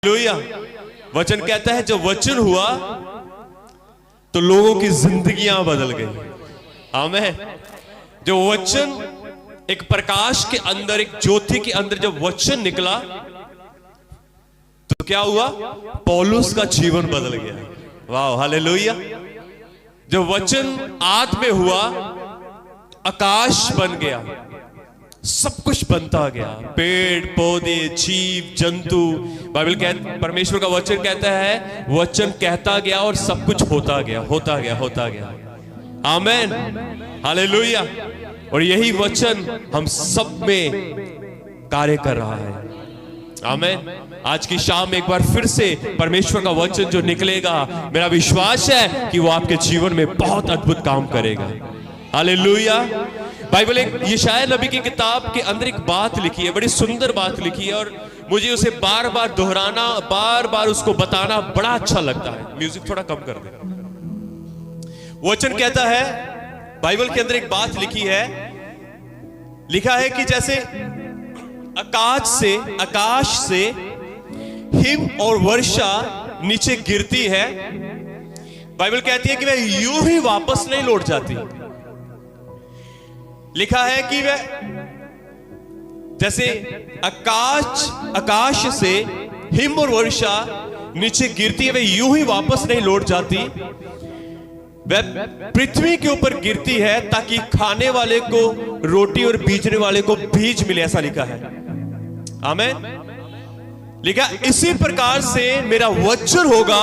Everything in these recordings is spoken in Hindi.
हालेलुया। वचन कहता है जब वचन हुआ तो लोगों की जिंदगियां बदल गई। आमीन। जो वचन एक प्रकाश के अंदर, एक ज्योति के अंदर जब वचन निकला तो क्या हुआ? पौलुस का जीवन बदल गया। वाह, हालेलुया। जब वचन आद में हुआ, आकाश बन गया, सब कुछ बनता गया, पेड़ पौधे, जीव जंतु। बाइबल परमेश्वर का वचन कहता है वचन कहता गया और सब कुछ होता गया, होता गया, होता गया। आमीन, हालेलुया। और यही वचन हम सब में कार्य कर रहा है। आमीन। आज की शाम एक बार फिर से परमेश्वर का वचन जो निकलेगा, मेरा विश्वास है कि वो आपके जीवन में बहुत अद्भुत काम करेगा। हालेलुया। बाइबल एक यशायाह नबी की किताब के अंदर एक बात लिखी है, बड़ी सुंदर बात लिखी है, और मुझे उसे बार बार दोहराना, बार बार उसको बताना बड़ा अच्छा लगता है। म्यूजिक थोड़ा कम कर दे। वचन कहता है, बाइबल के अंदर एक बात लिखी है, लिखा है कि जैसे आकाश से हिम और वर्षा नीचे गिरती है, बाइबल कहती है कि वह यूं ही वापस नहीं लौट जाती। लिखा है कि वह जैसे आकाश से हिम और वर्षा नीचे गिरती है, वह यूं ही वापस नहीं लौट जाती, वह पृथ्वी के ऊपर गिरती है ताकि खाने वाले को रोटी और बीजने वाले को बीज मिले, ऐसा लिखा है। आमीन। लिखा इसी प्रकार से मेरा वचन होगा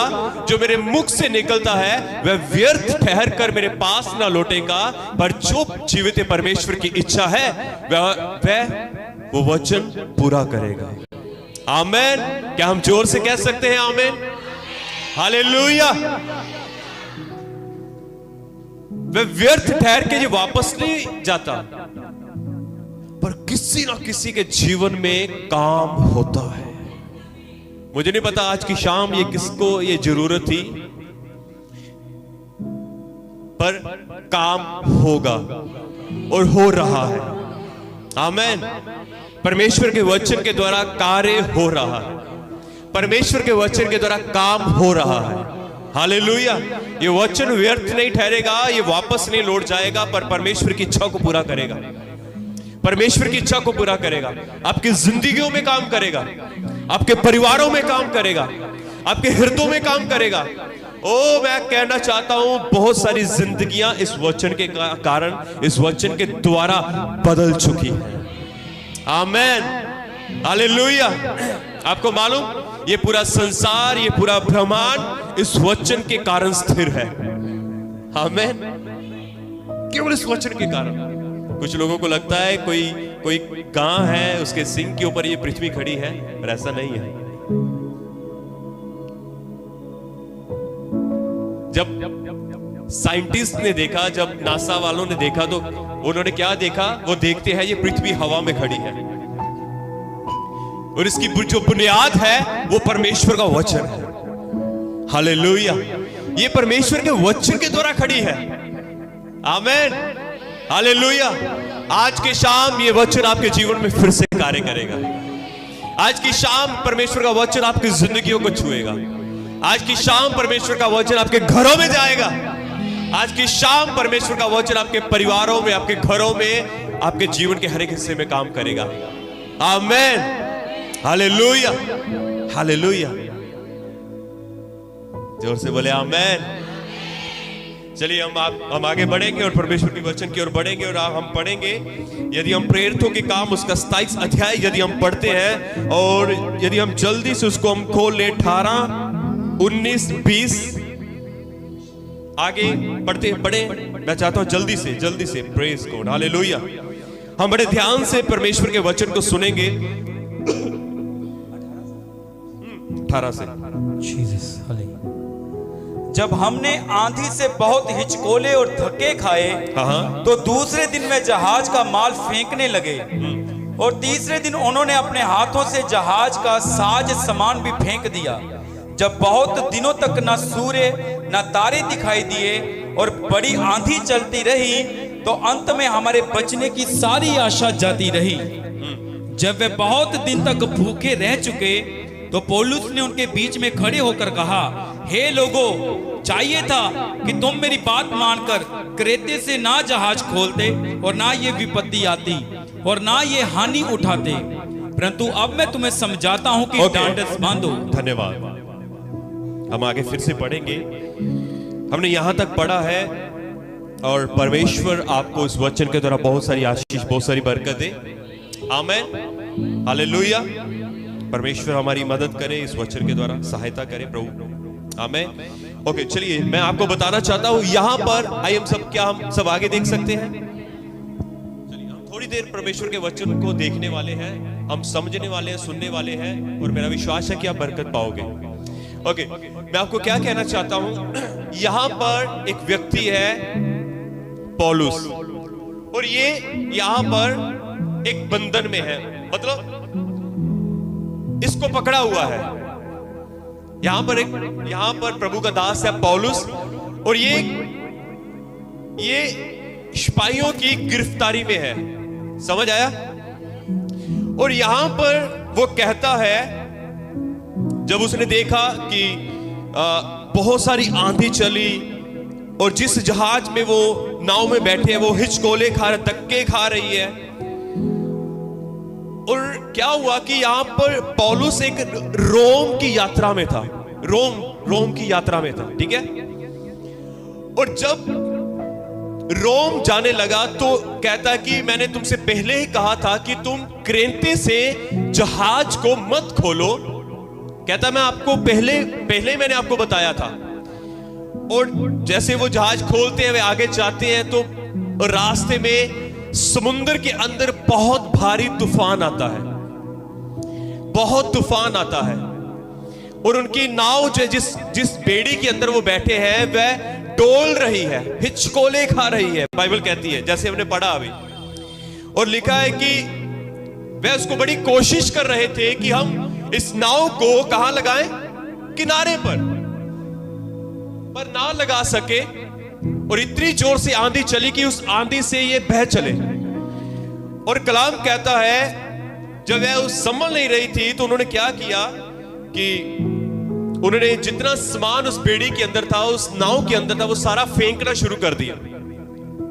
जो मेरे मुख से निकलता है, वह व्यर्थ ठहर कर मेरे पास ना लौटेगा, पर जो जीवित परमेश्वर की इच्छा है वह वो वचन पूरा करेगा। आमीन। क्या हम जोर से कह सकते हैं आमीन? हालेलुया। वह व्यर्थ ठहर के ये वापस नहीं जाता, पर किसी ना किसी के जीवन में काम होता है। मुझे नहीं पता आज की शाम ये किसको ये जरूरत थी, पर काम होगा और हो रहा है। आमीन। परमेश्वर के वचन के द्वारा कार्य हो रहा है, परमेश्वर के वचन के द्वारा काम हो रहा है। हालेलुया। ये वचन व्यर्थ नहीं ठहरेगा, ये वापस नहीं लौट जाएगा, पर परमेश्वर की इच्छा को पूरा करेगा, परमेश्वर की इच्छा को पूरा करेगा। आपकी जिंदगियों में काम करेगा, आपके परिवारों में काम करेगा, आपके हृदयों में काम करेगा। ओ, मैं कहना चाहता हूं बहुत सारी जिंदगियां इस वचन के कारण, इस वचन के द्वारा बदल चुकी है। आमीन, हालेलुया। आपको मालूम, ये पूरा संसार, ये पूरा ब्रह्मांड इस वचन के कारण स्थिर है। आमीन। केवल इस वचन के कारण। कुछ लोगों को लगता है कोई गां है, उसके सिंह के ऊपर ये पृथ्वी खड़ी है, पर ऐसा नहीं है। जब साइंटिस्ट ने देखा, जब नासा वालों ने देखा, तो उन्होंने क्या देखा? वो देखते हैं ये पृथ्वी हवा में खड़ी है, और इसकी जो बुनियाद है वो परमेश्वर का वचन है। हालेलुया। ये परमेश्वर के वचन के द्वारा खड़ी है। आमीन, हालेलुया। आज की शाम ये वचन आपके जीवन में फिर से कार्य करेगा। आज की शाम परमेश्वर का वचन आपकी जिंदगियों को छुएगा। आज की शाम परमेश्वर का वचन आपके घरों में जाएगा। आज की शाम परमेश्वर का वचन आपके परिवारों में, आपके घरों में, आपके जीवन के हर एक हिस्से में काम करेगा। आमीन, हालेलुया, हालेलुया। जोर से बोले आमीन। चलिए हम आगे बढ़ेंगे और परमेश्वर के वचन की ओर बढ़ेंगे, और हम पढ़ेंगे, यदि हम प्रेरितों के काम उसका 27 अध्याय यदि हम पढ़ते हैं, और यदि हम जल्दी से उसको हम खोल लें, 18, 19, 20 आगे पढ़ते बढ़े। मैं चाहता हूं जल्दी से प्रेज गॉड, हालेलुया। हम बड़े ध्यान से परमेश्वर के वचन को सुनेंगे। 18 से। Jesus, hallelujah. जब हमने आंधी से बहुत हिचकोले और धक्के खाए, तो दूसरे दिन में जहाज का माल फेंकने लगे, और तीसरे दिन उन्होंने अपने हाथों से जहाज का साज सामान भी फेंक दिया। जब बहुत दिनों तक न सूर्य न तारे दिखाई दिए और बड़ी आंधी चलती रही, तो अंत में हमारे बचने की सारी आशा जाती रही। जब वे बहुत दिन तक भूखे रह चुके तो पौलुस ने उनके बीच में खड़े होकर कहा, हे लोगों, चाहिए था कि तुम मेरी बात मानकर क्रेते से ना जहाज खोलते और ना ये विपत्ति आती और ना ये हानि उठाते, परंतु अब मैं तुम्हें समझाता हूं कि ढांढस बांधो। धन्यवाद। हम आगे फिर से पढ़ेंगे। हमने यहां तक पढ़ा है और परमेश्वर आपको इस वचन के द्वारा बहुत सारी आशीष, बहुत सारी बरकत दे। आमीन, हालेलुया। परमेश्वर हमारी मदद करे, इस वचन के द्वारा सहायता करे प्रभु। आमीन। ओके, चलिए मैं आपको बताना चाहता हूं यहां पर हम सब आगे देख सकते हैं। चलिए हम थोड़ी देर परमेश्वर के वचन को देखने वाले हैं, हम समझने वाले हैं, सुनने वाले हैं, और मेरा विश्वास है कि आप बरकत पाओगे। ओके, मैं आपको क्या कहना चाहता हूं, यहां पर एक व्यक्ति है पौलुस, और ये यहां पर एक बंधन में है, मतलब इसको पकड़ा हुआ है। यहां पर प्रभु का दास है पौलुस, और ये सिपाहियों की गिरफ्तारी में है। समझ आया? और यहां पर वो कहता है, जब उसने देखा कि बहुत सारी आंधी चली और जिस जहाज में वो नाव में बैठे हैं वो हिचकोले खा रहे, धक्के खा रही है, और क्या हुआ कि यहां पर पौलुस एक रोम की यात्रा में था। रोम की यात्रा में था, ठीक है। और जब रोम जाने लगा तो कहता है कि मैंने तुमसे पहले ही कहा था कि तुम क्रेते से जहाज को मत खोलो। कहता मैं आपको पहले मैंने आपको बताया था। और जैसे वो जहाज खोलते हैं, वे आगे जाते हैं, तो रास्ते में समुद्र के अंदर बहुत भारी तूफान आता है, बहुत तूफान आता है, और उनकी नाव जो जिस बेड़ी के अंदर वो बैठे हैं वह डोल रही है, हिचकोले खा रही है, बाइबल कहती है, जैसे हमने पढ़ा अभी। और लिखा है कि वह उसको बड़ी कोशिश कर रहे थे कि हम इस नाव को कहां लगाएं, किनारे पर ना लगा सके, और इतनी जोर से आंधी चली कि उस आंधी से ये बह चले। और कलाम कहता है जब वह उस संभल नहीं रही थी तो उन्होंने क्या किया कि उन्होंने जितना सामान उस बेड़ी के अंदर था, उस नाव के अंदर था, वो सारा फेंकना शुरू कर दिया।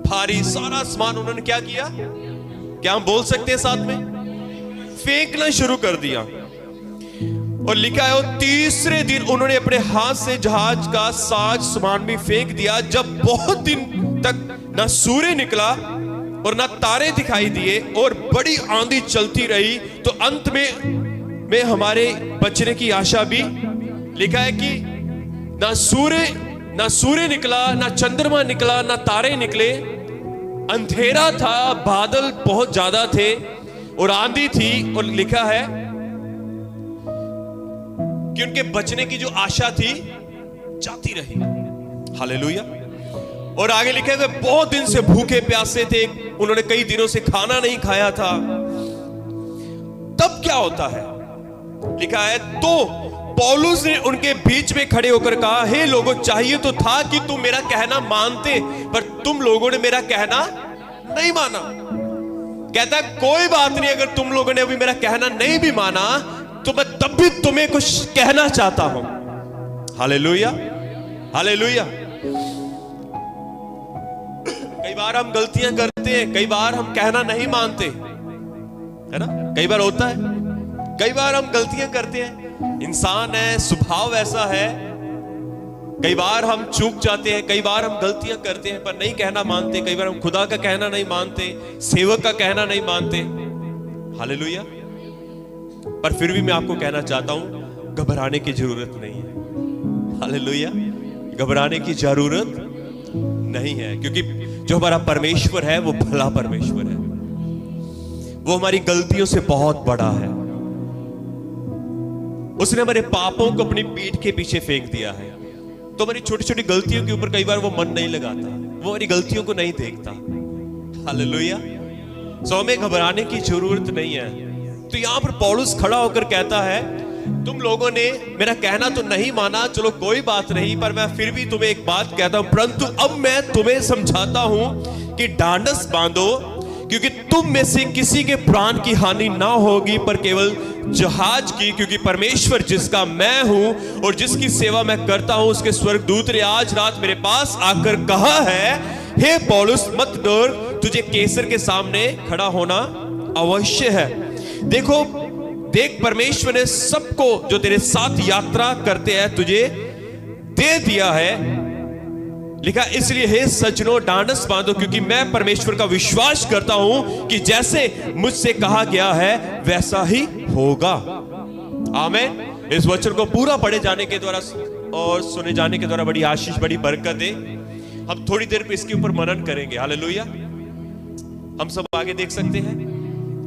भारी सारा सामान उन्होंने क्या किया, क्या हम बोल सकते हैं साथ में, फेंकना शुरू कर दिया। और लिखा है तीसरे दिन उन्होंने अपने हाथ से जहाज का साज सामान भी फेंक दिया। जब बहुत दिन तक ना सूर्य निकला और ना तारे दिखाई दिए और बड़ी आंधी चलती रही, तो अंत में हमारे बचने की आशा भी, लिखा है कि ना सूर्य निकला, ना चंद्रमा निकला, ना तारे निकले, अंधेरा था, बादल बहुत ज्यादा थे और आंधी थी। और लिखा है कि उनके बचने की जो आशा थी जाती रही। हालेलुया। और आगे लिखा है वे बहुत दिन से भूखे प्यासे थे, उन्होंने कई दिनों से खाना नहीं खाया था। तब क्या होता है, लिखा है तो पौलुस ने उनके बीच में खड़े होकर कहा, हे लोगों, चाहिए तो था कि तुम मेरा कहना मानते, पर तुम लोगों ने मेरा कहना नहीं माना। कहता कोई बात नहीं, अगर तुम लोगों ने अभी मेरा कहना नहीं भी माना तो मैं तब भी तुम्हें कुछ कहना चाहता हूं। Hallelujah, hallelujah. कई बार हम गलतियां करते हैं, कई बार हम कहना नहीं मानते, है ना, कई बार होता है, कई बार हम गलतियां करते हैं, इंसान है, स्वभाव ऐसा है। कई बार हम चूक जाते हैं, कई बार हम गलतियां करते हैं पर नहीं कहना मानते, कई बार हम खुदा का कहना नहीं मानते, सेवक का कहना नहीं मानते। हालेलुया। पर फिर भी मैं आपको कहना चाहता हूं, घबराने की जरूरत नहीं है। हालेलुया। घबराने की जरूरत नहीं है, क्योंकि जो हमारा परमेश्वर है वो भला परमेश्वर है, वो हमारी गलतियों से बहुत बड़ा है। उसने हमारे पापों को अपनी पीठ के पीछे फेंक दिया है। तो हमारी छोटी छोटी गलतियों के ऊपर कई बार वो मन नहीं लगाता, वो हमारी गलतियों को नहीं देखता। हालेलुया। सो हमें घबराने की जरूरत नहीं है। तो यहां पर पौलुस खड़ा होकर कहता है, तुम लोगों ने मेरा कहना तो नहीं माना, चलो कोई बात नहीं, पर मैं फिर भी तुम्हें एक बात कहता हूं, परंतु अब मैं तुम्हें समझाता हूं कि ढांढस बांधो, क्योंकि तुम में से किसी के प्राण की हानि ना होगी, पर केवल जहाज की, क्योंकि परमेश्वर जिसका मैं हूं और जिसकी सेवा मैं करता हूं, उसके स्वर्गदूत ने आज रात मेरे पास आकर कहा है, हे पौलुस मत डर, तुझे कैसर के सामने खड़ा होना अवश्य है। देखो देख, परमेश्वर ने सबको जो तेरे साथ यात्रा करते हैं तुझे दे दिया है। लिखा, इसलिए हे सज्जनों ढांढस बांधो, क्योंकि मैं परमेश्वर का विश्वास करता हूं कि जैसे मुझसे कहा गया है वैसा ही होगा। आमीन। इस वचन को पूरा पढ़े जाने के द्वारा और सुने जाने के द्वारा बड़ी आशीष, बड़ी बरकत है। हम थोड़ी देर पे इसके ऊपर मनन करेंगे। हालेलुया। हम सब आगे देख सकते हैं।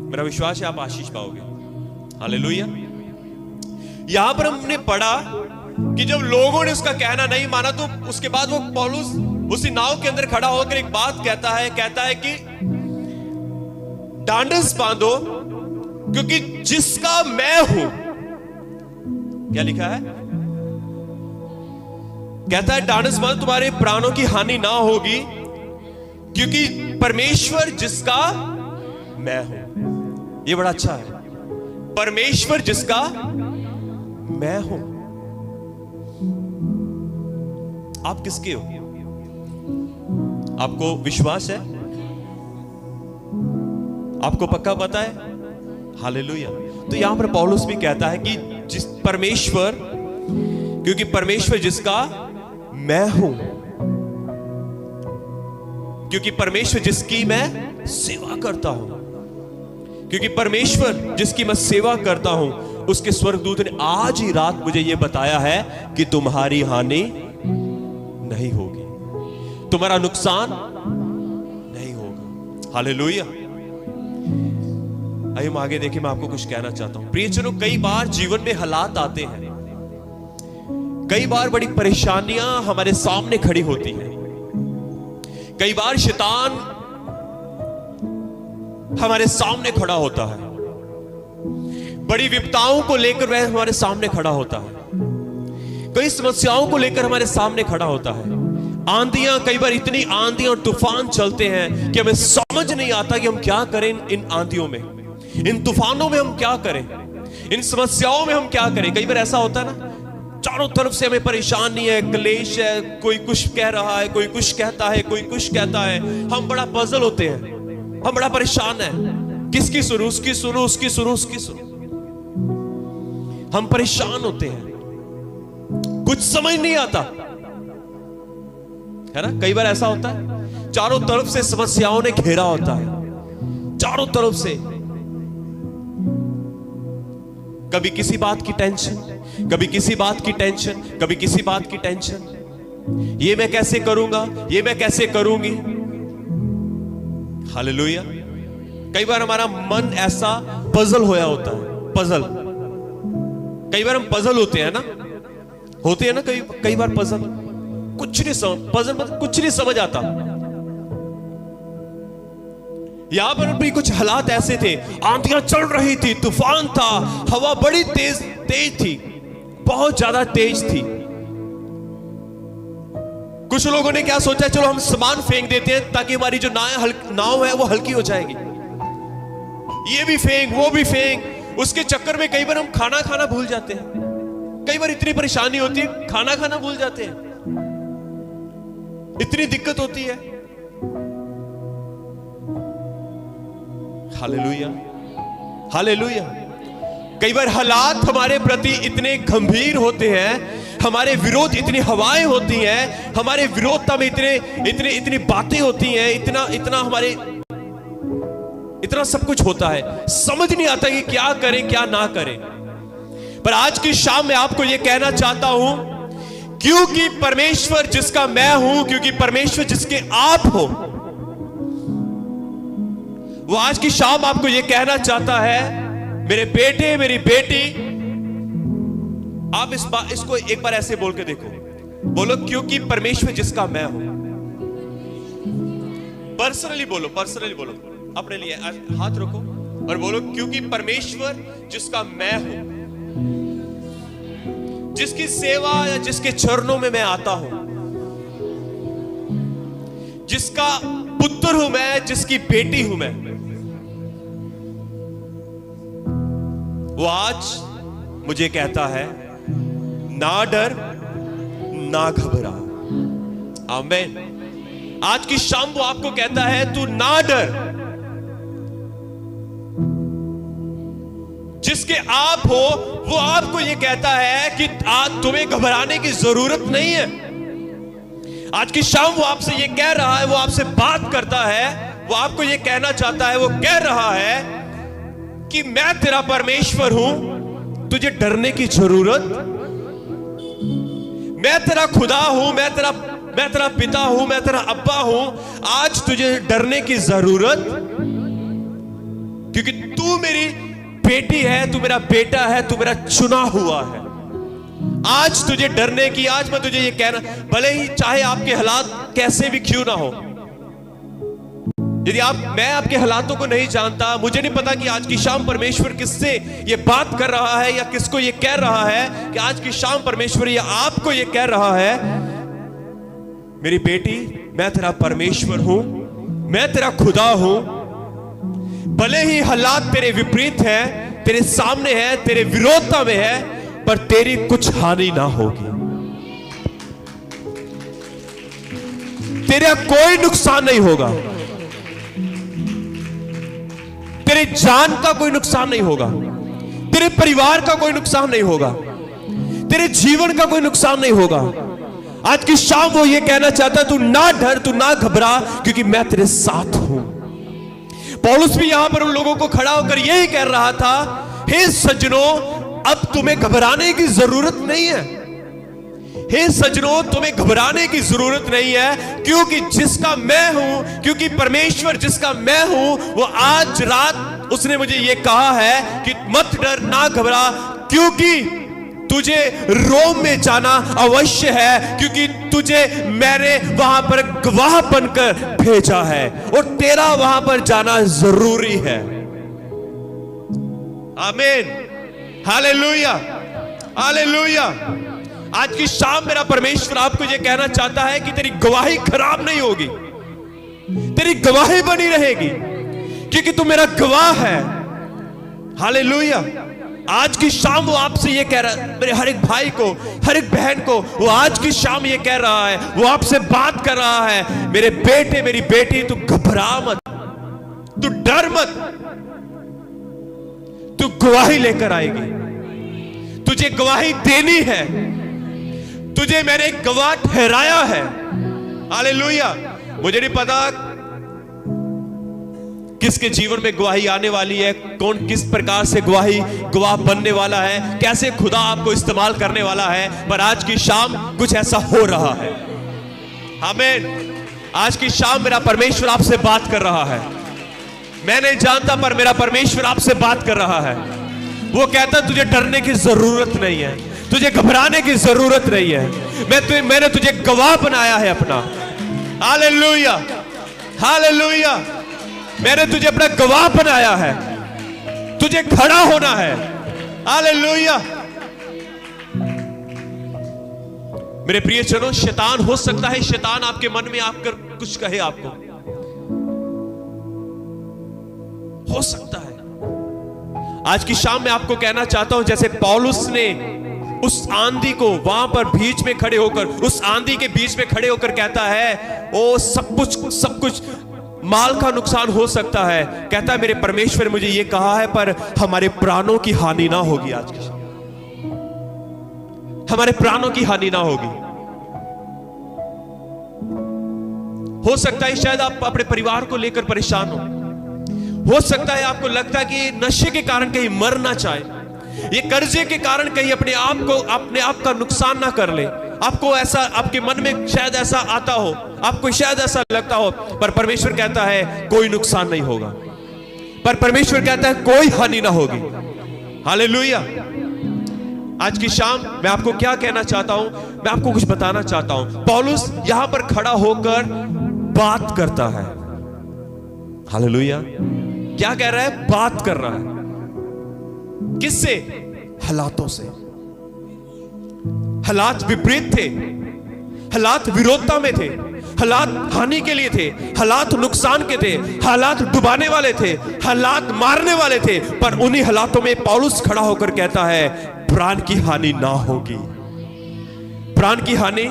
मेरा विश्वास है आप आशीष पाओगे। हालेलुया। यहां पर हमने पढ़ा कि जब लोगों ने उसका कहना नहीं माना तो उसके बाद वो पौलुस उसी नाव के अंदर खड़ा होकर एक बात कहता है कि ढांढस बांधो, क्योंकि जिसका मैं हूं, क्या लिखा है, कहता है ढांढस बांधो, तुम्हारे प्राणों की हानि ना होगी, क्योंकि परमेश्वर जिसका मैं हूं। ये बड़ा अच्छा है, परमेश्वर जिसका मैं हूं। आप किसके हो? आपको विश्वास है? आपको पक्का पता है? हालेलुया। तो यहां पर पौलुस भी कहता है कि जिस परमेश्वर, क्योंकि परमेश्वर जिसका मैं हूं, क्योंकि परमेश्वर जिसकी मैं सेवा करता हूं, क्योंकि परमेश्वर जिसकी मैं सेवा करता हूं, उसके स्वर्गदूत ने आज ही रात मुझे यह बताया है कि तुम्हारी हानि नहीं होगी, तुम्हारा नुकसान नहीं होगा। हालेलुया। आइए हम आगे देखिए, मैं आपको कुछ कहना चाहता हूं। प्रियजनों, कई बार जीवन में हालात आते हैं, कई बार बड़ी परेशानियां हमारे सामने खड़ी होती हैं, कई बार शैतान हमारे सामने खड़ा होता है, बड़ी विपदाओं को लेकर वह हमारे सामने खड़ा होता है, कई समस्याओं को लेकर हमारे सामने खड़ा होता है। आंधियां, कई बार इतनी आंधियां और तूफान चलते हैं कि हमें समझ नहीं आता कि हम क्या करें इन आंधियों में, इन तूफानों में हम क्या करें, इन समस्याओं में हम क्या करें। कई बार ऐसा होता है ना, चारों तरफ से हमें परेशानी है, क्लेश है, कोई कुछ कह रहा है, कोई कुछ कहता है, कोई कुछ कहता है। हम बड़ा पजल होते हैं, हम बड़ा परेशान है, किसकी सुनो, उसकी सुनो, उसकी सुनो, उसकी सुनो। हम परेशान होते हैं, कुछ समझ नहीं आता है ना। कई बार ऐसा होता है, चारों तरफ से समस्याओं ने घेरा होता है, चारों तरफ से, कभी किसी बात की टेंशन, कभी किसी बात की टेंशन, कभी किसी बात की टेंशन। ये मैं कैसे करूंगा, ये मैं कैसे करूंगी। हालेलुया। कई बार हमारा मन ऐसा पजल होया होता है, पजल। कई बार हम पजल होते हैं ना, होते हैं ना, कई बार पजल, कुछ नहीं समझ, पजल मतलब कुछ नहीं समझ आता। यहां पर भी कुछ हालात ऐसे थे, आंधियां चल रही थी, तूफान था, हवा बड़ी तेज थी, बहुत ज्यादा तेज थी। कुछ लोगों ने क्या सोचा, चलो हम सामान फेंक देते हैं ताकि हमारी जो नाव है वो हल्की हो जाएगी। ये भी फेंक, वो भी फेंक। उसके चक्कर में कई बार हम खाना खाना भूल जाते हैं। कई बार इतनी परेशानी होती है, खाना खाना भूल जाते हैं, इतनी दिक्कत होती है। Hallelujah, hallelujah. कई बार हालात हमारे प्रति इतने गंभीर होते हैं, हमारे विरोध इतनी हवाएं होती हैं, हमारे विरोधता में इतनी बातें होती हैं, इतना हमारे इतना सब कुछ होता है, समझ नहीं आता कि क्या करें क्या ना करें। पर आज की शाम में आपको यह कहना चाहता हूं, क्योंकि परमेश्वर जिसका मैं हूं, क्योंकि परमेश्वर जिसके आप हो, वो आज की शाम आपको यह कहना चाहता है, मेरे बेटे, मेरी बेटी, आप इसको एक बार ऐसे बोल के देखो, बोलो, क्योंकि परमेश्वर जिसका मैं हूं। पर्सनली बोलो, पर्सनली बोलो, अपने लिए हाथ रखो और बोलो, क्योंकि परमेश्वर जिसका मैं हूं, जिसकी सेवा या जिसके चरणों में मैं आता हूं, जिसका पुत्र हूं मैं, जिसकी बेटी हूं मैं, वो आज मुझे कहता है ना डर ना घबरा। आमीन। आज की शाम वो आपको कहता है तू ना डर। जिसके आप हो वो आपको ये कहता है कि आज तुम्हें घबराने की जरूरत नहीं है। आज की शाम वो आपसे ये कह रहा है, वो आपसे बात करता है, वो आपको ये कहना चाहता है, वो कह रहा है कि मैं तेरा परमेश्वर हूं, तुझे डरने की जरूरत, मैं तेरा खुदा हूं, मैं तेरा पिता हूं, मैं तेरा अब्बा हूं, आज तुझे डरने की जरूरत, क्योंकि तू मेरी बेटी है, तू मेरा बेटा है, तू मेरा चुना हुआ है। आज तुझे डरने की, आज मैं तुझे ये कहना, भले ही चाहे आपके हालात कैसे भी क्यों ना हो, यदि मैं आपके हालातों को नहीं जानता, मुझे नहीं पता कि आज की शाम परमेश्वर किससे ये बात कर रहा है या किसको ये कह रहा है कि आज की शाम परमेश्वर ये आपको ये कह रहा है, मेरी बेटी मैं तेरा परमेश्वर हूं, मैं तेरा खुदा हूं। भले ही हालात तेरे विपरीत है, तेरे सामने है, तेरे विरोधता में है, पर तेरी कुछ हानि ना होगी, तेरा कोई नुकसान नहीं होगा, तेरे जान का कोई नुकसान नहीं होगा, तेरे परिवार का कोई नुकसान नहीं होगा, तेरे जीवन का कोई नुकसान नहीं होगा। आज की शाम वो ये कहना चाहता है तू ना डर, तू ना घबरा, क्योंकि मैं तेरे साथ हूं। पौलुस भी यहां पर उन लोगों को खड़ा होकर यही कह रहा था, हे सज्जनों, अब तुम्हें घबराने की जरूरत नहीं है। हे सज्जनों, तुम्हें घबराने की जरूरत नहीं है, क्योंकि जिसका मैं हूं, क्योंकि परमेश्वर जिसका मैं हूं, वो आज रात उसने मुझे ये कहा है कि मत डर, ना घबरा, क्योंकि तुझे रोम में जाना अवश्य है, क्योंकि तुझे मैंने वहां पर गवाह बनकर भेजा है और तेरा वहां पर जाना जरूरी है। आमीन, हालेलुया, हालेलुया। आज की शाम मेरा परमेश्वर आपको यह कहना चाहता है कि तेरी गवाही खराब नहीं होगी, तेरी गवाही बनी रहेगी, क्योंकि तू मेरा गवाह है। हालेलुया। आज की शाम वो आपसे ये कह रहा है, मेरे हर एक भाई को, हर एक बहन को, वो आज की शाम ये कह रहा है, वो आपसे बात कर रहा है, मेरे बेटे, मेरी बेटी, तू घबरा मत, तू डर मत, तू गवाही लेकर आएगी, तुझे गवाही देनी है, तुझे मैंने गवाह ठहराया है। हालेलुया। मुझे नहीं पता किसके जीवन में गवाही आने वाली है, कौन किस प्रकार से गवाह बनने वाला है, कैसे खुदा आपको इस्तेमाल करने वाला है, पर आज की शाम कुछ ऐसा हो रहा है। आमीन। आज की शाम मेरा परमेश्वर आपसे बात कर रहा है। मैं नहीं जानता, पर मेरा परमेश्वर आपसे बात कर रहा है। वो कहता तुझे डरने की जरूरत नहीं है, तुझे घबराने की जरूरत नहीं है, मैंने तुझे गवाह बनाया है अपना। Hallelujah, hallelujah. मैंने तुझे अपना गवाह बनाया है, तुझे खड़ा होना है। हालेलुया। मेरे प्रियजनों, शैतान हो सकता है, शैतान आपके मन में आकर कुछ कहे, आपको हो सकता है। आज की शाम में आपको कहना चाहता हूं, जैसे पौलुस ने उस आंधी को वहां पर बीच में खड़े होकर, उस आंधी के बीच में खड़े होकर कहता है, ओ सब कुछ माल का नुकसान हो सकता है, कहता है मेरे परमेश्वर ने मुझे यह कहा है, पर हमारे प्राणों की हानि ना होगी। आज की हमारे प्राणों की हानि ना होगी। हो सकता है शायद आप अपने परिवार को लेकर परेशान हो सकता है आपको लगता है कि नशे के कारण कहीं मर ना चाहे, ये कर्जे के कारण कहीं अपने आप का नुकसान ना कर ले। आपको ऐसा, आपके मन में शायद ऐसा आता हो, आपको शायद ऐसा लगता हो, पर परमेश्वर कहता है कोई नुकसान नहीं होगा, पर परमेश्वर कहता है कोई हानि ना होगी। हालेलुया। आज की शाम मैं आपको क्या कहना चाहता हूं, मैं आपको कुछ बताना चाहता हूं। पौलुस यहां पर खड़ा होकर बात करता है। हालेलुया। क्या कह रहा है? बात कर रहा है। किससे? हालातों से। हालात विपरीत थे, हालात विरोधता में थे, हालात हानि के लिए थे, हालात नुकसान के थे, हालात डुबाने वाले थे, हालात मारने वाले थे, पर उन्हीं हालातों में पौलुस खड़ा होकर कहता है प्राण की हानि ना होगी। प्राण की हानि,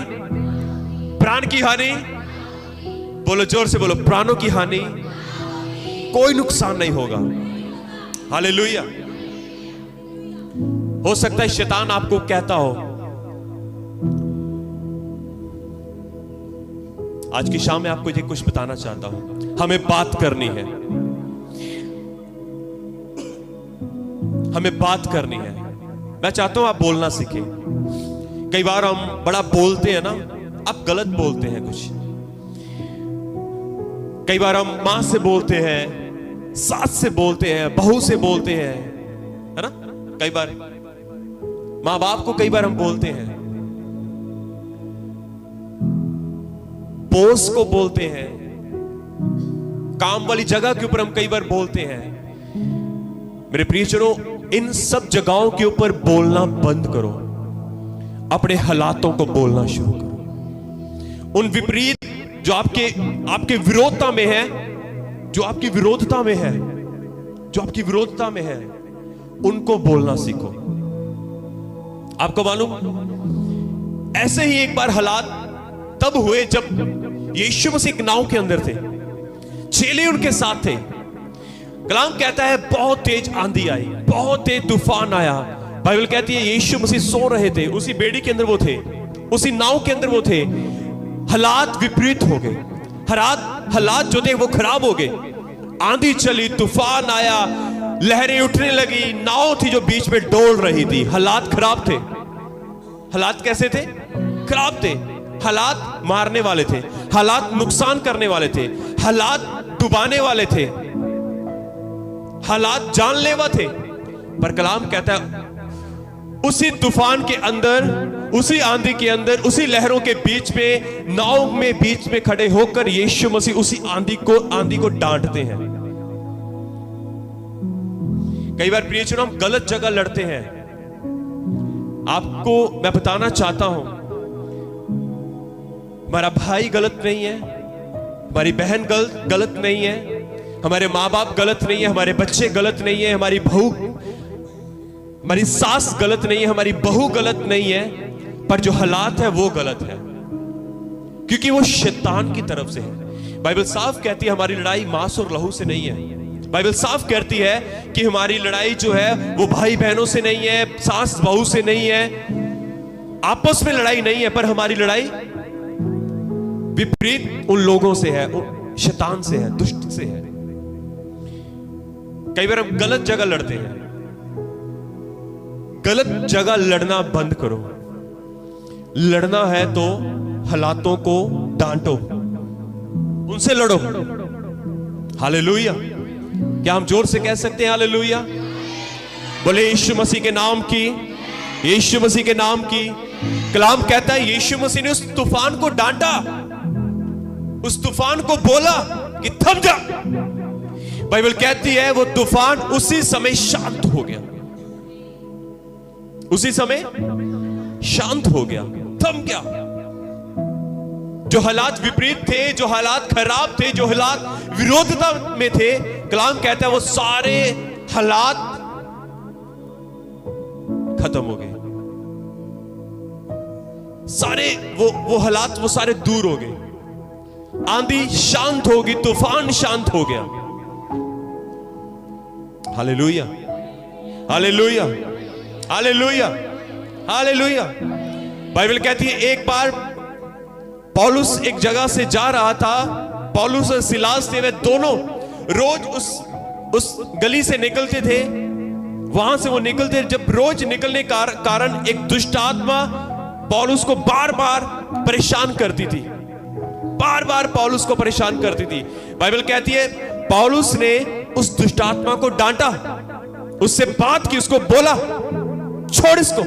प्राण की हानि, बोलो जोर से बोलो, प्राणों की हानि, कोई नुकसान नहीं होगा। हालेलुया। हो सकता है शैतान आपको कहता हो, आज की शाम में आपको ये कुछ बताना चाहता हूं, हमें बात करनी है, हमें बात करनी है। मैं चाहता हूं आप बोलना सीखें। कई बार हम बड़ा बोलते हैं ना, आप गलत बोलते हैं कुछ। कई बार हम मां से बोलते हैं, सास से बोलते हैं, बहू से बोलते हैं, है ना। कई बार मां बाप को कई बार हम बोलते हैं, बॉस को बोलते हैं, काम वाली जगह के ऊपर हम कई बार बोलते हैं। मेरे प्रियजनों, इन सब जगहों के ऊपर बोलना बंद करो, अपने हालातों को बोलना शुरू करो। उन विपरीत जो आपके विरोधता में है, जो आपकी विरोधता में है, जो आपकी विरोधता में है, उनको बोलना सीखो। आपको मालूम, ऐसे ही एक बार हालात तब हुए जब यीशु मसीह एक नाव के अंदर थे, चेले उनके साथ थे। कलाम कहता है बहुत तेज आंधी आई, बहुत तेज तूफान आया। बाइबल कहती है यीशु मसीह सो रहे थे, उसी बेड़ी के अंदर वो थे, उसी नाव के अंदर वो थे। हालात विपरीत हो गए, हालात जो थे वो खराब हो गए। आंधी चली, तूफान आया, लहरें उठने लगी, नाव थी जो बीच में डोल रही थी। हालात खराब थे। हालात कैसे थे? खराब थे। हालात मारने वाले थे, हालात नुकसान करने वाले थे, हालात डुबाने वाले थे, हालात जानलेवा थे। पर कलाम कहता है उसी तूफान के अंदर, उसी आंधी के अंदर, उसी लहरों के बीच में, नाव में बीच में खड़े होकर यीशु मसीह उसी आंधी को डांटते हैं। कई बार प्रियजनों, हम गलत जगह लड़ते हैं। आपको मैं बताना चाहता हूं, हमारा भाई गलत नहीं है, हमारी बहन गलत नहीं है, हमारे माँ बाप गलत नहीं है, हमारे बच्चे गलत नहीं है, हमारी सास गलत नहीं है, हमारी बहू गलत नहीं है, पर जो हालात है वो गलत है, क्योंकि वो शैतान की तरफ से है। बाइबल साफ कहती है हमारी लड़ाई मांस और लहू से नहीं है। बाइबल साफ कहती है कि हमारी लड़ाई जो है वो भाई बहनों से नहीं है, सास बहू से नहीं है, आपस में लड़ाई नहीं है, पर हमारी लड़ाई विपरीत उन लोगों से है, शैतान से है, दुष्ट से है। कई बार हम गलत जगह लड़ते हैं। गलत जगह लड़ना बंद करो। लड़ना है तो हालातों को डांटो, उनसे लड़ो। हालेलुया। क्या हम जोर से कह सकते हैं हालेलुया? बोले यीशु मसीह के नाम की, यीशु मसीह के नाम की। कलाम कहता है यीशु मसीह ने उस तूफान को डांटा, उस तूफान को बोला कि थम जा। बाइबल कहती है वो तूफान उसी समय शांत हो गया, उसी समय शांत हो गया, थम गया। जो हालात विपरीत थे, जो हालात खराब थे, जो हालात विरोधता में थे, कलाम कहता है वो सारे हालात खत्म हो गए। सारे वो हालात वो सारे दूर हो गए। आंधी शांत होगी, तूफान शांत हो गया। Hallelujah, hallelujah, hallelujah, hallelujah. Bible कहती है एक बार पौलुस एक जगह से जा रहा था, पौलुस और सिलास थे, वे दोनों रोज उस गली से निकलते थे। वहां से वो निकलते, जब रोज निकलने का कारण एक दुष्ट आत्मा पौलुस को बार बार परेशान करती थी, बार बार पौलुस को परेशान करती थी। बाइबल कहती है पौलुस ने उस दुष्ट आत्मा को डांटा, उससे बात की, उसको बोला छोड़ इसको।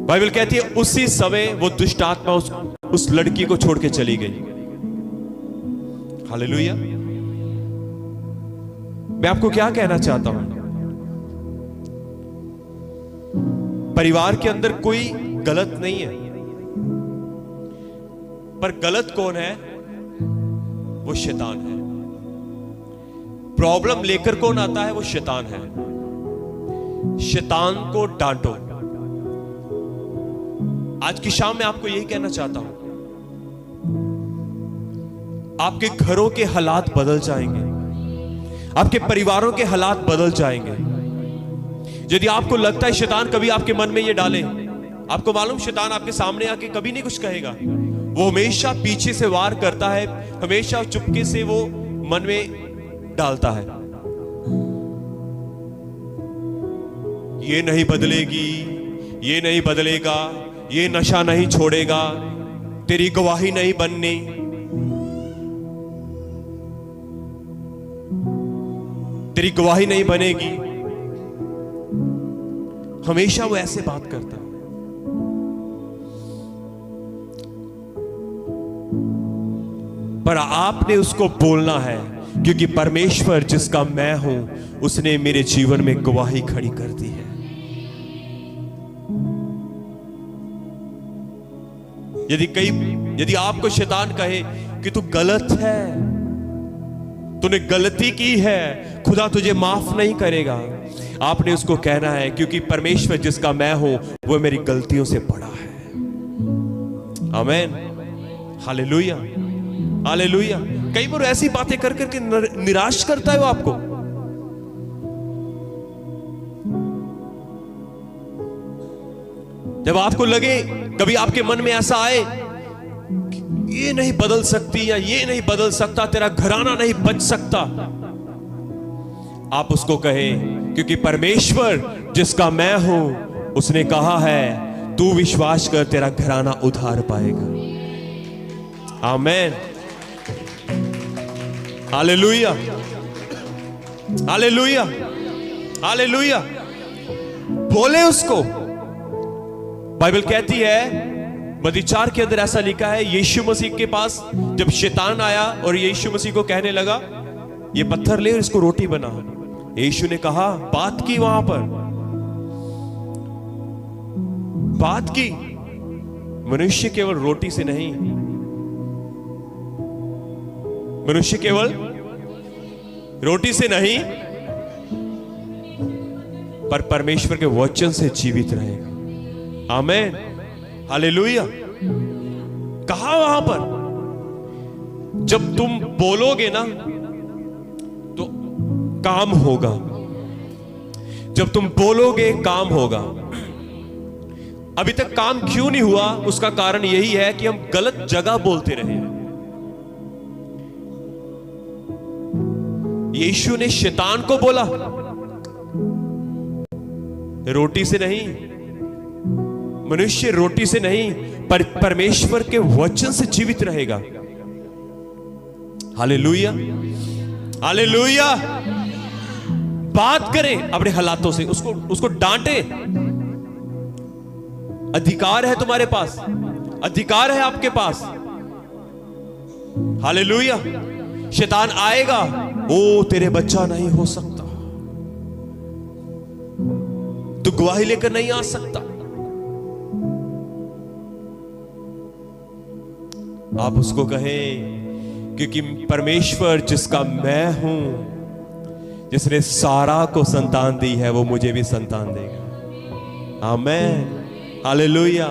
बाइबल कहती है उसी समय वो दुष्ट आत्मा उस लड़की को छोड़ के चली गई। हालेलुया। मैं आपको क्या कहना चाहता हूं, परिवार के अंदर कोई गलत नहीं है, पर गलत कौन है? वो शैतान है। प्रॉब्लम लेकर कौन आता है? वो शैतान है। शैतान को डांटो। आज की शाम में आपको यही कहना चाहता हूं, आपके घरों के हालात बदल जाएंगे, आपके परिवारों के हालात बदल जाएंगे। यदि आपको लगता है शैतान कभी आपके मन में ये डाले, आपको मालूम शैतान आपके सामने आके कभी नहीं कुछ कहेगा। वो हमेशा पीछे से वार करता है, हमेशा चुपके से वो मन में डालता है। ये नहीं बदलेगी, ये नहीं बदलेगा, ये नशा नहीं छोड़ेगा, तेरी गवाही नहीं बननी, तेरी गवाही नहीं बनेगी। हमेशा वो ऐसे बात करता है। पर आपने उसको बोलना है, क्योंकि परमेश्वर जिसका मैं हूं उसने मेरे जीवन में गवाही खड़ी कर दी है। यदि आपको शैतान कहे कि तू गलत है, तूने गलती की है, खुदा तुझे माफ नहीं करेगा, आपने उसको कहना है क्योंकि परमेश्वर जिसका मैं हूं वो मेरी गलतियों से बड़ा है। आमीन, हालेलुया, हालेलुया। कई बार ऐसी बातें कर करके निराश करता है वो आपको। जब आपको लगे, कभी आपके मन में ऐसा आए ये नहीं बदल सकती या ये नहीं बदल सकता, तेरा घराना नहीं बच सकता, आप उसको कहें क्योंकि परमेश्वर जिसका मैं हूं उसने कहा है तू विश्वास कर, तेरा घराना उधार पाएगा। आमीन, हालेलुया, हालेलुया, हालेलुया। बोले उसको। बाइबल कहती है, मत्ती 4 के अंदर ऐसा लिखा है, यीशु मसीह के पास जब शैतान आया और यीशु मसीह को कहने लगा ये पत्थर ले और इसको रोटी बना, यीशु ने कहा, बात की, वहां पर बात की, मनुष्य केवल रोटी से नहीं, मनुष्य केवल रोटी से नहीं पर परमेश्वर के वचन से जीवित रहेगा। आमीन, हालेलुया। कहा वहां पर, जब तुम बोलोगे ना तो काम होगा, जब तुम बोलोगे काम होगा। अभी तक काम क्यों नहीं हुआ? उसका कारण यही है कि हम गलत जगह बोलते रहे। यीशु ने शैतान को बोला, रोटी से नहीं, मनुष्य रोटी से नहीं पर परमेश्वर के वचन से जीवित रहेगा। Hallelujah, hallelujah. बात करें अपने हालातों से, उसको डांटे। अधिकार है तुम्हारे पास, अधिकार है आपके पास। हालेलुया। शैतान आएगा, ओ तेरे बच्चा नहीं हो सकता, तू गवाही लेकर नहीं आ सकता। आप उसको कहें क्योंकि परमेश्वर जिसका मैं हूं, जिसने सारा को संतान दी है, वो मुझे भी संतान देगा। आमीन, हालेलुया।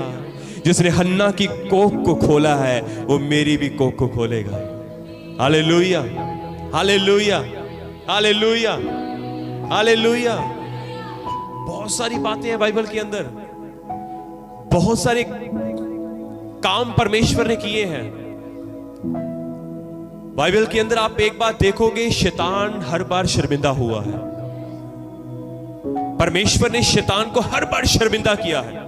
जिसने हन्ना की कोख को खोला है वो मेरी भी कोख को खोलेगा। Hallelujah, hallelujah, hallelujah, hallelujah. बहुत सारी बातें हैं बाइबल के अंदर, बहुत सारे काम परमेश्वर ने किए हैं बाइबल के अंदर। आप एक बात देखोगे, शैतान हर बार शर्मिंदा हुआ है। परमेश्वर ने शैतान को हर बार शर्मिंदा किया है,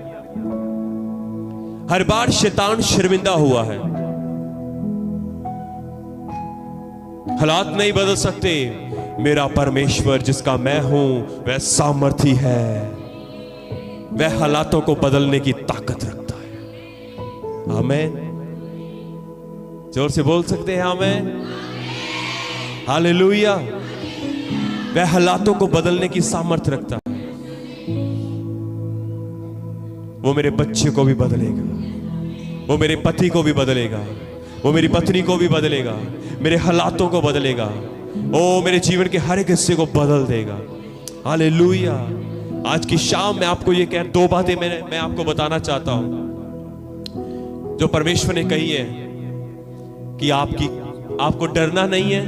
हर बार शैतान शर्मिंदा हुआ है। हालात नहीं बदल सकते, मेरा परमेश्वर जिसका मैं हूं वह सामर्थी है, वह हालातों को बदलने की ताकत रखता है। आमीन, जोर से बोल सकते हैं आमीन, हालेलुया। वह हालातों को बदलने की सामर्थ्य रखता है। वो मेरे बच्चे को भी बदलेगा, वो मेरे पति को भी बदलेगा, वो मेरी पत्नी को भी बदलेगा, मेरे हालातों को बदलेगा, ओ मेरे जीवन के हर एक हिस्से को बदल देगा। हालेलुया। आज की शाम में आपको ये दो बातें मैं आपको बताना चाहता हूं जो परमेश्वर ने कही है कि आपको डरना नहीं है,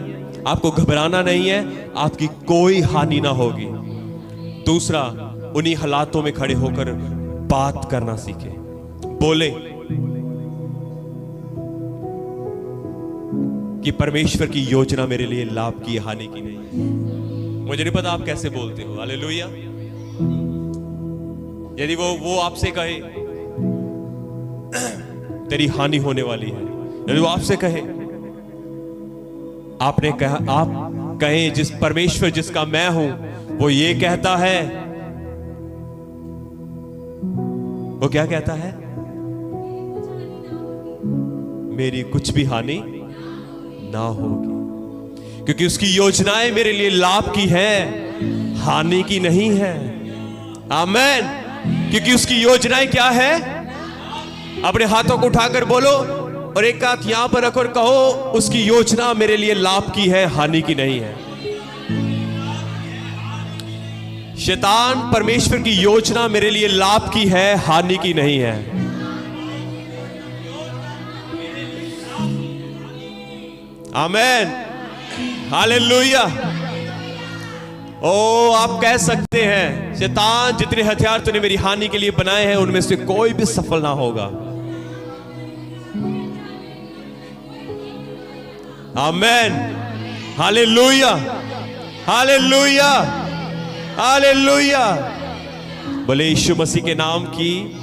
आपको घबराना नहीं है, आपकी कोई हानि ना होगी। दूसरा, उन्हीं हालातों में खड़े होकर बात करना सीखे, बोले कि परमेश्वर की योजना मेरे लिए लाभ की, हानि की नहीं। मुझे नहीं पता आप कैसे बोलते हो। हालेलुया। यदि वो आपसे कहे तेरी हानि होने वाली है, यदि वो आपसे कहे, आपने कहा, आप कहें जिस परमेश्वर जिसका मैं हूं वो ये कहता है, वो क्या कहता है? मेरी कुछ भी हानि ना होगी, क्योंकि उसकी योजनाएं मेरे लिए लाभ की है, हानि की नहीं है। आमेन। क्योंकि उसकी योजनाएं क्या है? अपने हाथों को उठाकर बोलो और एक हाथ यहां पर रखो और कहो, उसकी योजना मेरे लिए लाभ की है, हानि की नहीं है। शैतान परमेश्वर की योजना मेरे लिए लाभ की है, हानि की नहीं है। आमेन। हालेलुया। ओ आप कह सकते हैं, शैतान जितने हथियार तूने मेरी हानि के लिए बनाए हैं उनमें से कोई भी सफल ना होगा। आमेन। हालेलुया। हालेलुया। हालेलुया। बोले यीशु मसीह के नाम की